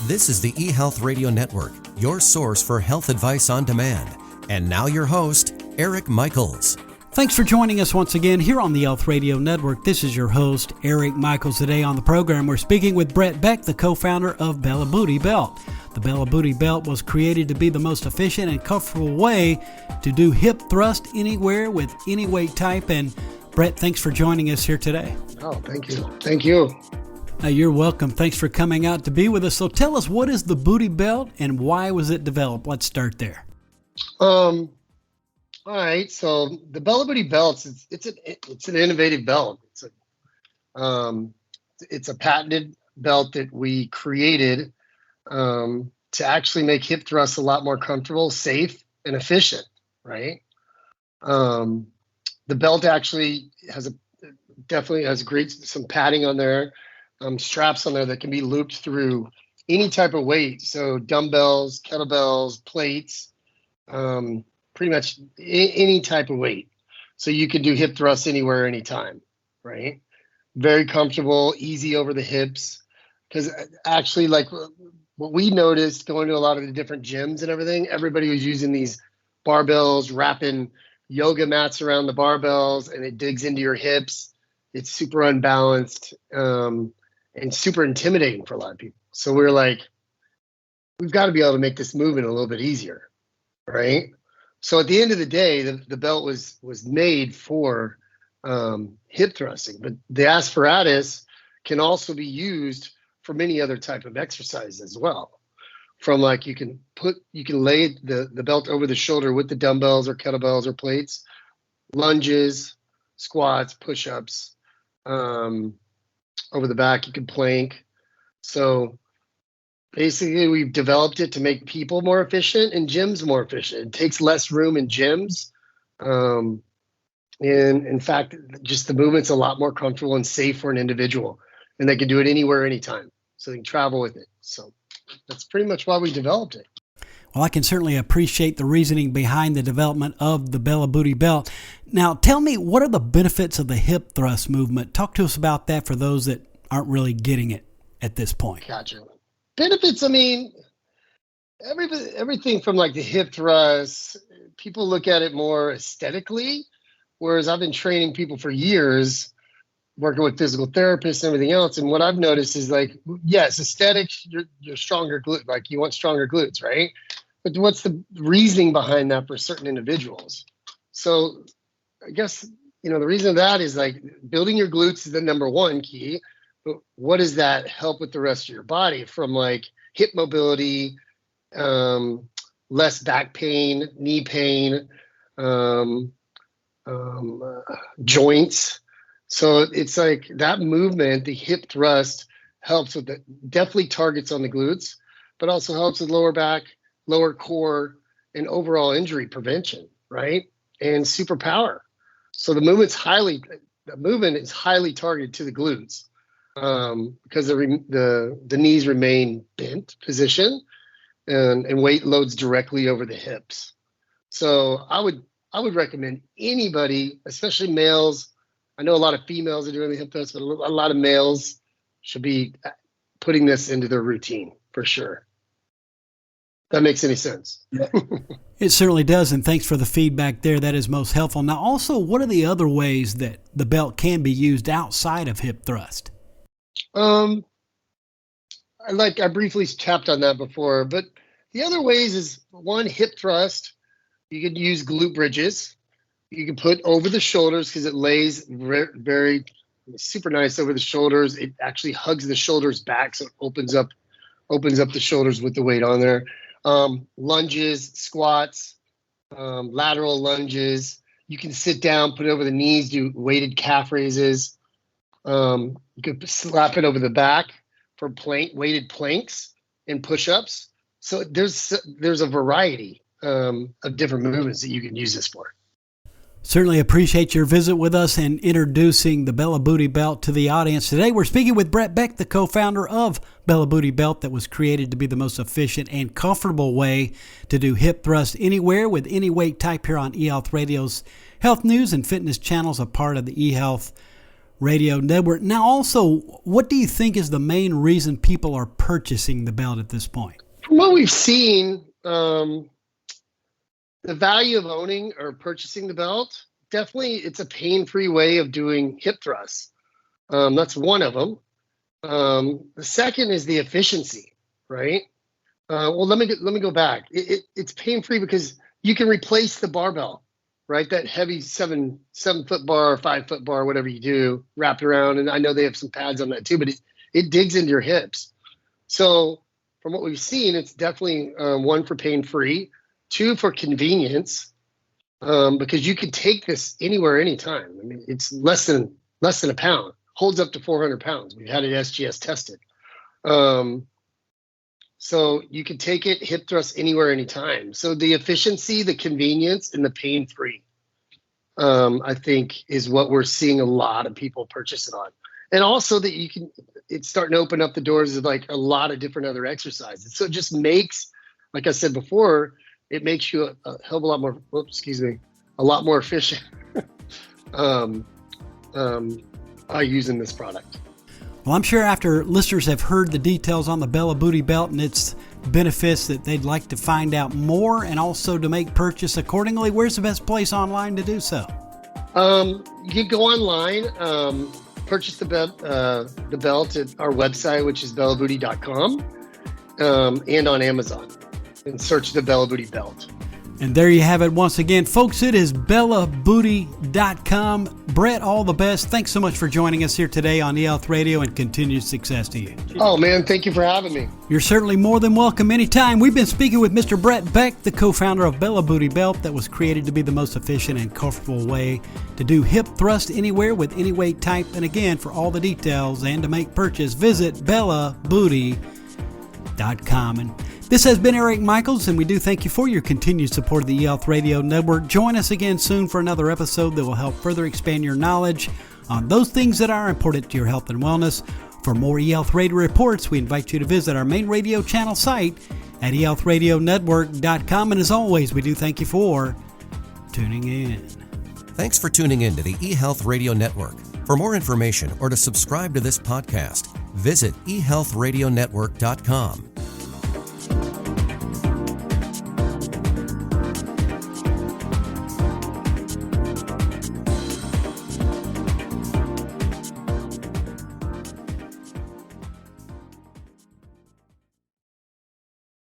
This is the eHealth Radio Network, your source for health advice on demand. And now your host, Eric Michaels. Thanks for joining us once again here on the Health Radio Network. This is your host, Eric Michaels. Today on the program, we're speaking with Brett Beck, the co-founder of Bella Booty Belt. The Bella Booty Belt was created to be the most efficient and comfortable way to do hip thrust anywhere with any weight type. And Brett, thanks for joining us here today. Oh, thank you. Thank you. You're welcome. Thanks for coming out to be with us. So tell us, what is the Booty Belt and why was it developed? Let's start there. All right. So the Bella Booty Belts, it's an innovative belt. It's a patented belt that we created to actually make hip thrusts a lot more comfortable, safe, and efficient. Right. The belt actually definitely has some padding on there. Straps on there that can be looped through any type of weight. So dumbbells, kettlebells, plates, pretty much any type of weight. So you can do hip thrusts anywhere, anytime, right? Very comfortable, easy over the hips. Because actually, like what we noticed going to a lot of the different gyms and everything, everybody was using these barbells, wrapping yoga mats around the barbells, and it digs into your hips. It's super unbalanced. And super intimidating for a lot of people. So we're like, we've got to be able to make this movement a little bit easier, right? So at the end of the day, the belt was made for hip thrusting, but the apparatus can also be used for many other type of exercises as well. From like you can lay the belt over the shoulder with the dumbbells or kettlebells or plates, lunges, squats, push-ups, over the back, you can plank. So basically we've developed it to make people more efficient and gyms more efficient. It takes less room in gyms. And in fact, just the movement's a lot more comfortable and safe for an individual, and they can do it anywhere, anytime. So they can travel with it. So that's pretty much why we developed it. Well, I can certainly appreciate the reasoning behind the development of the Bella Booty Belt. Now, tell me, what are the benefits of the hip thrust movement? Talk to us about that for those that aren't really getting it at this point. Gotcha. Benefits, I mean, everything from like the hip thrust, people look at it more aesthetically, whereas I've been training people for years, working with physical therapists and everything else. And what I've noticed is like, yes, aesthetics, you're stronger glute, like you want stronger glutes, right? But what's the reasoning behind that for certain individuals? So I guess, the reason of that is like building your glutes is the number one key, but what does that help with the rest of your body from like hip mobility, less back pain, knee pain, joints. So it's like that movement, the hip thrust helps with definitely targets on the glutes, but also helps with lower back, lower core, and overall injury prevention, right? And superpower. So the movement is highly targeted to the glutes because the knees remain bent position and weight loads directly over the hips. So I would recommend anybody, especially males. I know a lot of females are doing the hip thrust, but a lot of males should be putting this into their routine for sure. That makes any sense? Yeah. It certainly does, and thanks for the feedback there. That is most helpful. Now, also, what are the other ways that the belt can be used outside of hip thrust? I briefly tapped on that before, but the other ways is one, hip thrust. You could use glute bridges. You can put over the shoulders because it lays very super nice over the shoulders. It actually hugs the shoulders back, so it opens up the shoulders with the weight on there. Lunges, squats, lateral lunges. You can sit down, put it over the knees, do weighted calf raises. You could slap it over the back for weighted planks and push-ups. So there's a variety of different movements that you can use this for. Certainly appreciate your visit with us and introducing the Bella Booty Belt to the audience. Today we're speaking with Brett Beck, the co-founder of Bella Booty Belt, that was created to be the most efficient and comfortable way to do hip thrust anywhere with any weight type here on eHealth Radio's Health News and Fitness channels, a part of the eHealth Radio Network. Now, also, what do you think is the main reason people are purchasing the belt at this point? From what we've seen, the value of owning or purchasing the belt, definitely it's a pain-free way of doing hip thrusts. That's one of them. The second is the efficiency, right? Well, let me go back. It's pain-free because you can replace the barbell, right? That heavy 7-foot bar or 5-foot bar, whatever you do, wrapped around. And I know they have some pads on that too, but it digs into your hips. So from what we've seen, it's definitely one for pain-free, two for convenience, because you can take this anywhere, anytime. I mean, it's less than a pound, holds up to 400 pounds. We've had it SGS tested. So you can take it hip thrust anywhere, anytime. So the efficiency, the convenience, and the pain-free, I think, is what we're seeing a lot of people purchase it on. And also that it's starting to open up the doors of like a lot of different other exercises. So it just makes, like I said before, it makes you a hell of a lot more, a lot more efficient by using this product. Well, I'm sure after listeners have heard the details on the Bella Booty Belt and its benefits that they'd like to find out more and also to make purchase accordingly. Where's the best place online to do so? You can go online, purchase the belt at our website, which is bellabooty.com, and on Amazon, and search the Bella Booty Belt. And there you have it once again, folks. It is bellabooty.com. Brett, all the best. Thanks so much for joining us here today on eHealth Radio, and continued success to you. Oh, man, thank you for having me. You're certainly more than welcome anytime. We've been speaking with Mr. Brett Beck, the co-founder of Bella Booty Belt, that was created to be the most efficient and comfortable way to do hip thrust anywhere with any weight type. And again, for all the details and to make purchase, visit bellabooty.com. And this has been Eric Michaels, and we do thank you for your continued support of the eHealth Radio Network. Join us again soon for another episode that will help further expand your knowledge on those things that are important to your health and wellness. For more eHealth Radio reports, we invite you to visit our main radio channel site at eHealthRadioNetwork.com. And as always, we do thank you for tuning in. Thanks for tuning in to the eHealth Radio Network. For more information or to subscribe to this podcast, visit eHealthRadioNetwork.com.